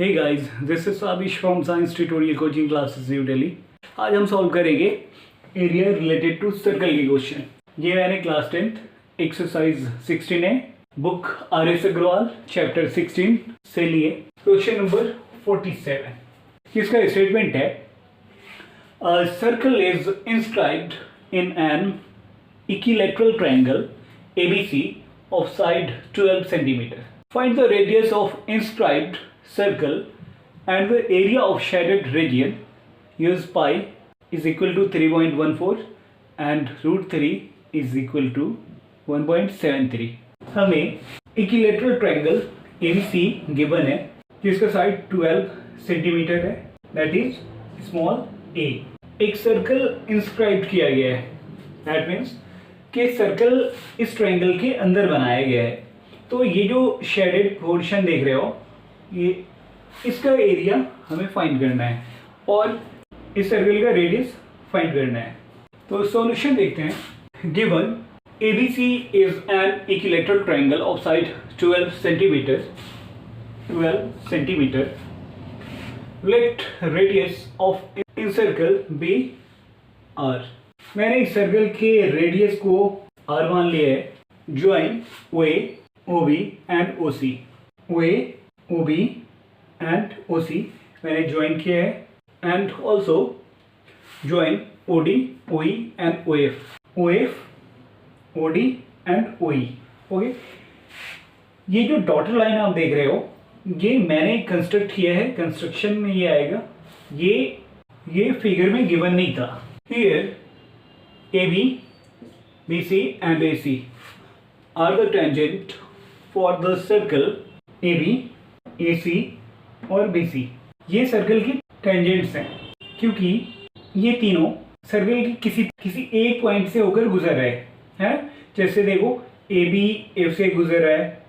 Hey guys, this is Abish from Science Tutorial Coaching Classes New Delhi. आज हम solve करेंगे area related to circle के question. ये मैंने क्लास 10th एक्सरसाइज 16 है, बुक RS अग्रवाल चैप्टर 16 से लिए। Question number 47। इसका स्टेटमेंट है A circle is inscribed in an equilateral triangle ABC of side 12 cm. Find the radius of inscribed circle and the area of shaded region. Use pi is equal to 3.14 and root 3 is equal to 1.73. हमें equilateral triangle ABC given है जिसका side 12 centimetre है, that is small a. एक circle inscribe किया गया है, that means कि circle इस ट्रायंगल के अंदर बनाया गया है। तो ये जो शेडेड पोर्शन देख रहे हो, ये इसका एरिया हमें फाइंड करना है और इस सर्कल का रेडियस फाइंड करना है। तो सॉल्यूशन देखते हैं। Given ABC is an equilateral triangle of side 12 centimetre. Let radius of incircle be R। मैंने इस सर्कल के रेडियस को R मान लिया है। Join OA, OB and OC। OA, OB and OC मैंने ज्वाइन किया है and also join OD, OE and OF। OF, OD and OE। Okay, ये जो डॉटेड लाइन आप देख रहे हो, ये मैंने कंस्ट्रक्ट किया है, कंस्ट्रक्शन में ये आएगा। ये फिगर में गिवन नहीं था। Here AB, BC and AC are the tangent for the circle AB, AC और BC। ये सर्कल की टेंजेंट्स हैं क्योंकि ये तीनों सर्कल की किसी एक पॉइंट से होकर गुजर रहे हैं। जैसे देखो, AB F से गुजर रहा है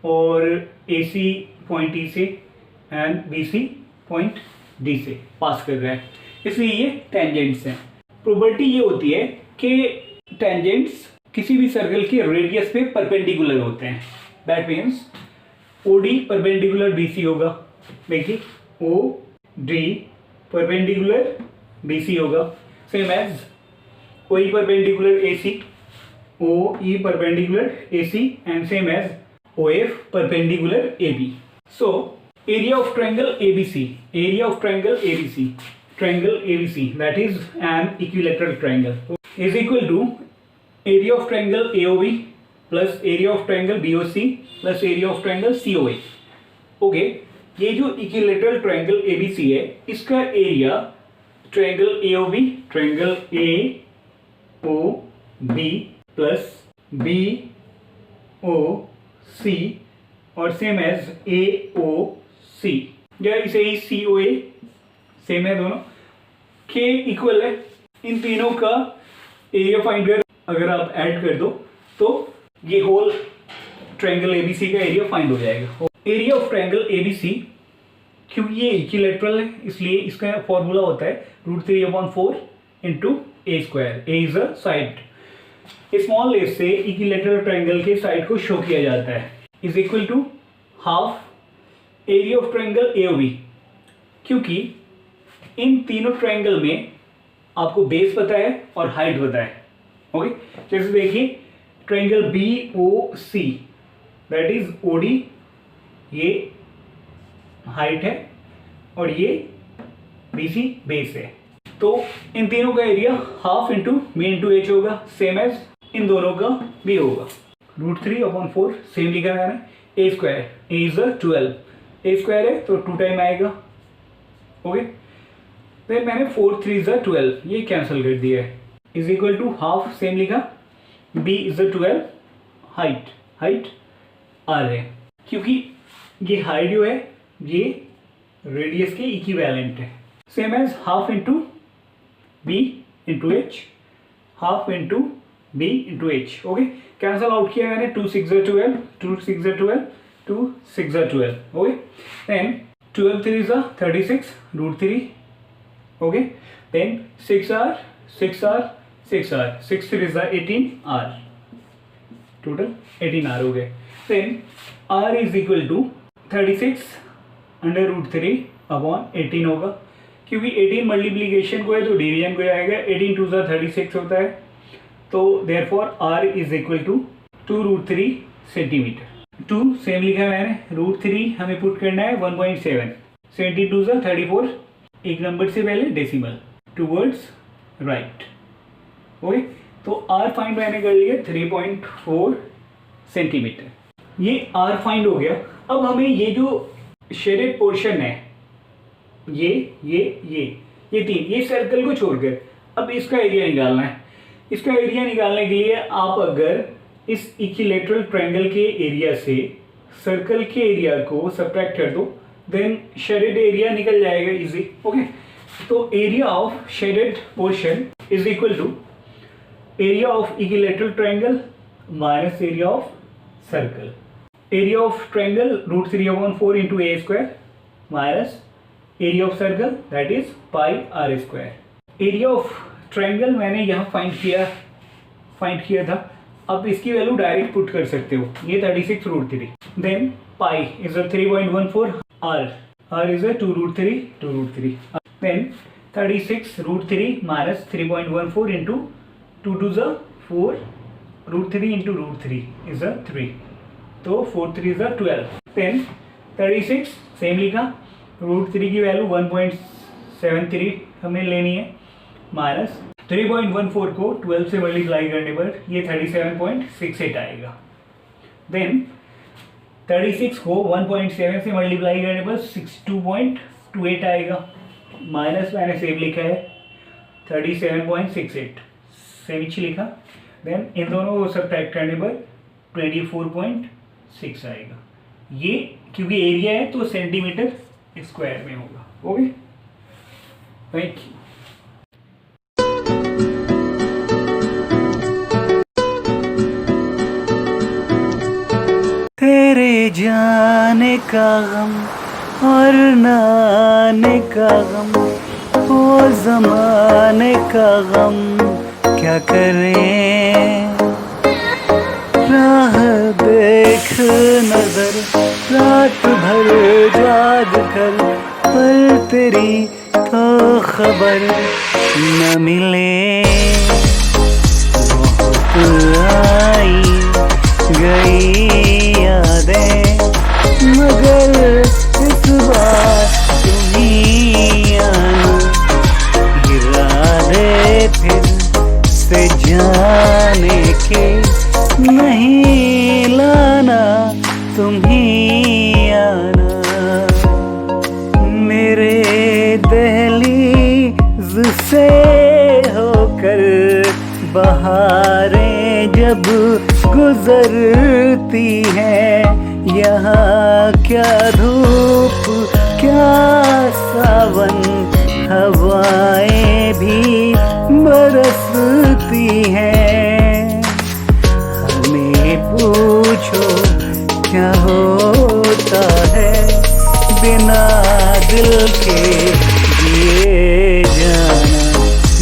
और AC पॉइंट E से एंड BC पॉइंट D से पास कर रहा है, इसलिए ये टेंजेंट्स हैं। प्रॉपर्टी ये होती है कि टेंजेंट्स किसी भी सर्कल के रेडियस पे परपेंडिकुलर होते हैं। That means OD perpendicular BC होगा। देखिए, OD परपेंडिकुलर BC होगा, same as OE perpendicular AC, OE perpendicular AC and same as OF perpendicular AB। So area of triangle ABC, triangle ABC that is an equilateral triangle is equal to area of triangle AOB plus area of triangle BOC plus area of triangle COA। Okay, ये जो equilateral triangle ABC है, इसका area triangle AOB, triangle AOB plus BOC और same as AOC या इसे ही COA same है, दोनों के इक्वल है। इन तीनों का एरिया फाइंड कर अगर आप ऐड कर दो तो ये होल ट्रायंगल ABC का एरिया फाइंड हो जाएगा। एरिया ऑफ ट्रायंगल ABC, क्योंकि ये इक्विलेटरल है इसलिए इसका फॉर्मूला होता है √3/4 into A²। A is a side. Small a से इक्विलेटरल ट्रायंगल के साइड को शो किया जाता है, is equal to half area of triangle AOB। क्योंकि इन तीनों ट्रायंगल में आपको बेस पता है और हाइट पता है। ओके, जैसे देखिए triangle BOC that is OD, ये हाइट है और ये BC बेस है। तो इन तीनों का area half into B into H होगा, सेम एज इन दोनों का भी होगा। √3/4 सेम लिखा है मैंने। A², A इज 12, A² है तो 2 टाइम आएगा। ओके, फिर मैंने 4 3 12 ये कैंसिल कर दिया है, is equal to half same लिखा। B इज 12, हाइट R है क्योंकि ये हाइट जो है ये रेडियस के इक्विवेलेंट है, same as half into B into H, half into B into H। Okay, cancel out किया मैंने। 2 6 12, 2 6 12, 2 6 12। Okay, then 12 3 36 √3। Okay, then 6R 6R 6R 6 3 18R, total 18R हो गए। Then R is equal to 36 √3/18 होगा, क्योंकि 18 multiplication को है तो division को आएगा, 18 2 36 होता है, तो therefore r is equal to 2√3 centimetre. 2 same लिखा है मैंने, √3 हमें पुट करना है 1.7, 17 2 34, एक नंबर से पहले डेसिमल टूवर्ड्स राइट। ओके, तो r फाइंड मैंने कर लिया 3.4 सेंटीमीटर। ये r फाइंड हो गया। अब हमें ये जो शेडेड पोर्शन है, ये तीन, ये सर्कल को छोड़कर अब इसका एरिया निकालना है। इसका एरिया निकालने के लिए आप अगर इस इक्विलैटरल ट्रायंगल के एरिया से सर्कल के एरिया को सब्ट्रैक्ट कर दो, देन शेडेड एरिया निकल जाएगा इजी। ओके, तो area of shaded portion is equal to area of equilateral triangle minus area of circle. Area of triangle √3/4 into A square minus area of circle that is pi r square. Area of triangle मैंने यहाँ find किया था, अब इसकी value direct put कर सकते हो, ये 36√3, then pi is 3.14, r is 2√3, then 36√3 minus 3.14 into 2 2 4, √3 into √3 is 3, तो 4 3 इज 12, देन 36 सेम लिखा, √3 की वैल्यू 1.73 हमें लेनी है, माइनस 3.14 को 12 से मल्टीप्लाई करने पर ये 37.68 आएगा, देन 36 को 1.7 से मल्टीप्लाई करने पर 62.28 आएगा, माइनस मैंने सेम लिखा है 37.68 सेम लिखा, देन इन दोनों को सब्ट्रैक्ट करने पर 24.6 आएगा। ये क्योंकि एरिया है तो सेंटीमीटर स्क्वायर में होगा। Okay, thank you. तेरे जाने का गम और नाने का गम, वो ज़माने का गम क्या करें। राह देख नजर रात भर जाग कर, पर तेरी तो खबर न मिले। बहुत आई गई यादें, मगर इस बार तुम ही आना। इरादे फिर से जाने के नहीं लाना, तुम ही आना। मेरे दहलीज से होकर बहारें जब गुजरती हैं, यहाँ क्या धूप क्या सावन, हवाएं भी बरसती हैं। हमें पूछो क्या होता है बिना दिल के जिए जाना।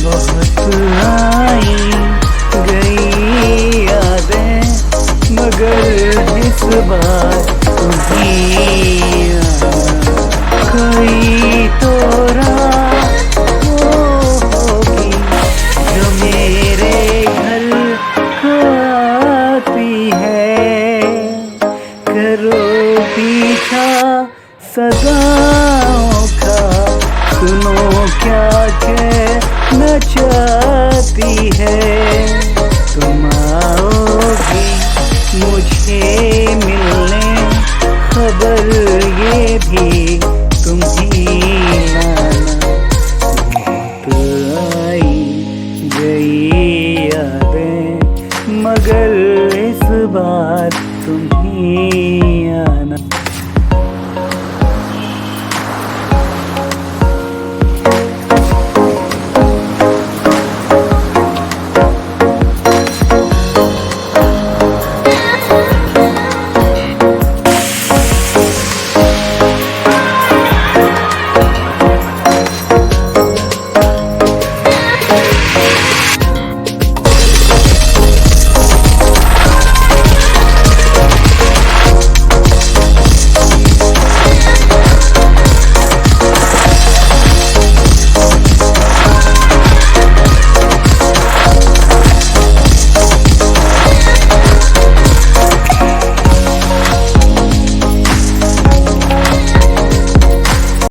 बहुत आई गई यादें, मगर इस बार तुम्हीं आना। कोई तो रात होगी जो मेरे घर को आती है। करो पीछा सदाओं का, सुनो क्या कहना चाहती है। तुम आओगी मुझे मिलने, खबर ये भी तुम ही लाना। बहुत आई गई यादें, मगर इस बार तुम ही आना।